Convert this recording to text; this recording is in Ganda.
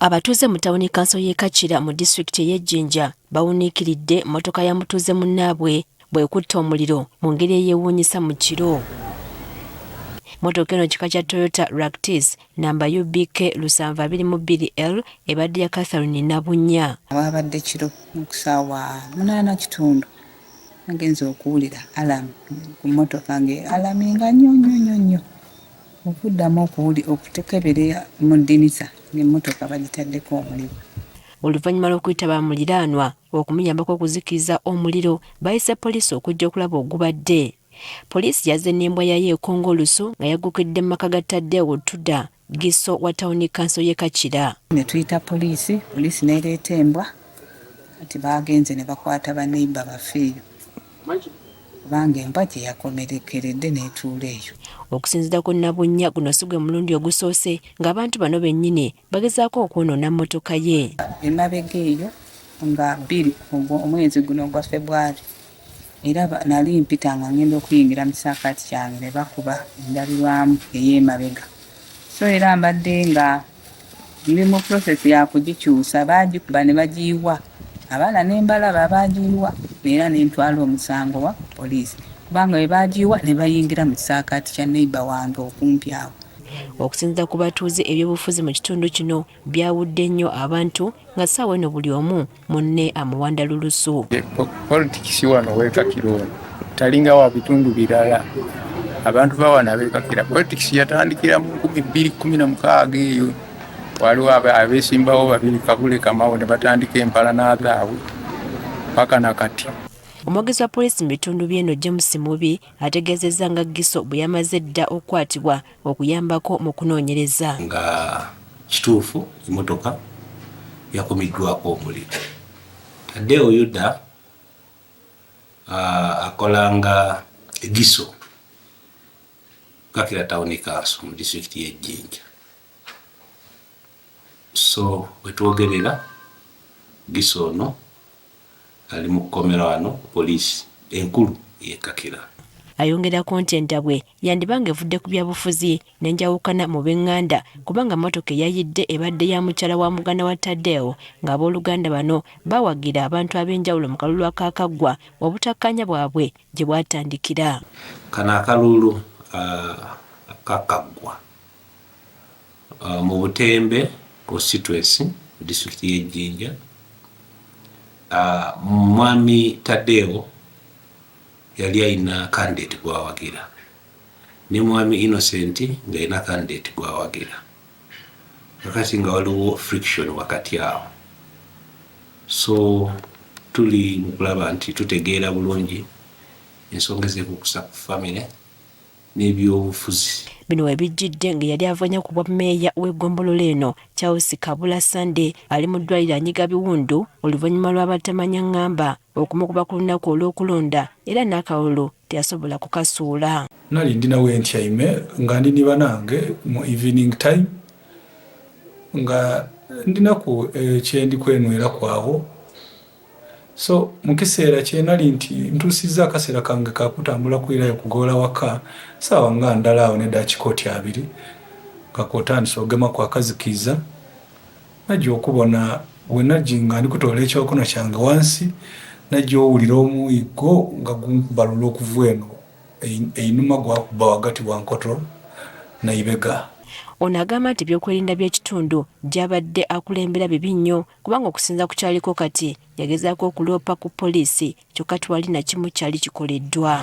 Abatuuze mu tawuni kanso y'e Kachira mu disitulikiti y'e Jinja bawuniikiridde mmotoka ya mutuuze munnaabwe bw'ekutta omuliro mu ngeri eyeewuunyisa mu kiro. Mmotoka eno kika kya Toyota Lactis namba UBK 722L ebadde ya Catherine Nabunya. Ababadde kiro mu kusaawa 8:30 nagenze okuwulira alamu ku mmotoka ng'alaminga nnyo okuddamu okutekeberera mu ddinisa ng'emmotoka bagitaddeko omuliro. Oluvannyuma lw'okuyita bamuliraanwa okumuyambako okuzikiriza omuliro bayise poliisi okujja okulaba ogubadde. Poliisi yazze n'embwa yayo ekonga olusu nga yaggukidde mu maka ga Taddeewo Tudda Gisso wa tawuni kanso y'e Kachira. Ne tuyita poliisi n'ereeta embwa kati baagenze ne bakwata baneiba bafeeyo kubanga embwa gye yakomerekeredde n'etuula eyo. Okusinziira ku Nabunya guno si gwe mulundi ogusoose ng'abantu bano bennyini bagezaako okwonoona mmotoka ye. Emabega eyo nga 2 omwezi guno ogwa February era nali mpita nga ngenda okuyingira mu kisaakaati kyange ne bakuba endabirwamu ey'emabega. So era mbadde nga ndi mu process ya kugikyusa baagikuba ne bagiyiwa. Abaana n'embalaba baagiyiwa era n'entwala omusango wa poliisi kubanga bwe baagiyiwa ne bayingira mu kisaakaati kya neiba wange okumpi awo. Okusinziira ku batuuze ebyobufuzi mu kitundu kino byawudde nnyo abantu nga ssaawa eno buli omu munne amuwanda lulusu. Politikisi wano w'ekakiro talinga wa bitundu birala. Abantu bawana beekakira politikisi yatandikira mu 2016 eyo. Waliwo abeesimbawo babiri Kabule Kamau ne batandika empalana zaabwe paka na kati. Omwogezi wa poliisi mu bitundu by'eno James Mubi ategeezezza nga Gisso bwe yamaze dda okukwatibwa okuyambako mu kunoonyereza. Nga kituufu emmotoka yakumiddwako omuliro. Taddeewo Yuda akolanga Gisso Kakira tawuni kanso mu disitulikiti y'e Jinja. So wetwogerera Gisso ono ali mu kkomera wano poliisi enkulu y'e Kakira. Ayongerako nti entabwe yandibanga evudde ku byabufuzi n'enjawukana mu b'eŋŋanda kubanga mmotoka eyayidde ebadde ya mukyala wa muganda wa Taddeewo ng'abooluganda bano bawagira abantu ab'enjawulo mu kalulu akaakaggwa obutakkaanya bwabwe gye bwatandikira. Kano akalulu akakaggwa mu Butembe constituency mu disitulikiti y'e Jinja. Mwami Taddeewo yali alina candidate gwawagira ne mwami Innocent nga alina candidate gwawagira kakati nga waliwo friction wakati awo. So tuli mu kulaba nti tutegeera bulungi ensonga ez'ekukusa ku famire n'ebyobufuzi. Bino webijjidde nga yali avanya ku bwa mmeeya w'eggombolola eno Charles Kabula Sunday ali mu ddwaliro anyiga biwundu oluvannyuma lw'abatamanya ŋŋamba okumukuba ku lunaku olw'okulonda era n'akalulu teyasobola kukasuula. Nali ndinawo entyaime nga ndi banange mu evening time nga ndinaku kyendi kwenwera kwawo. So mu kiseera kye nali nti ntuusizza akaseera kange kakutambula kwirayo kugoola waka saawa nga ndala awo ne daakikooti 2 kakotandisa ogema kwakazikiza najja okubona bwe najji nga ndi kutoola ekyokuna kyange wansi najja owulira omuyiggo nga gunkubalula okuva eno einuma gwakuba wagati wa nkoto na ibega. Ono agamba nti ebyokwerinda by'ekitundu gy'abadde akulembera bibi nnyo kubanga okusinza ku kyaliko kati yagezaako okuloopa ku poliisi kyokka twali na kimu kyali kikoleddwa.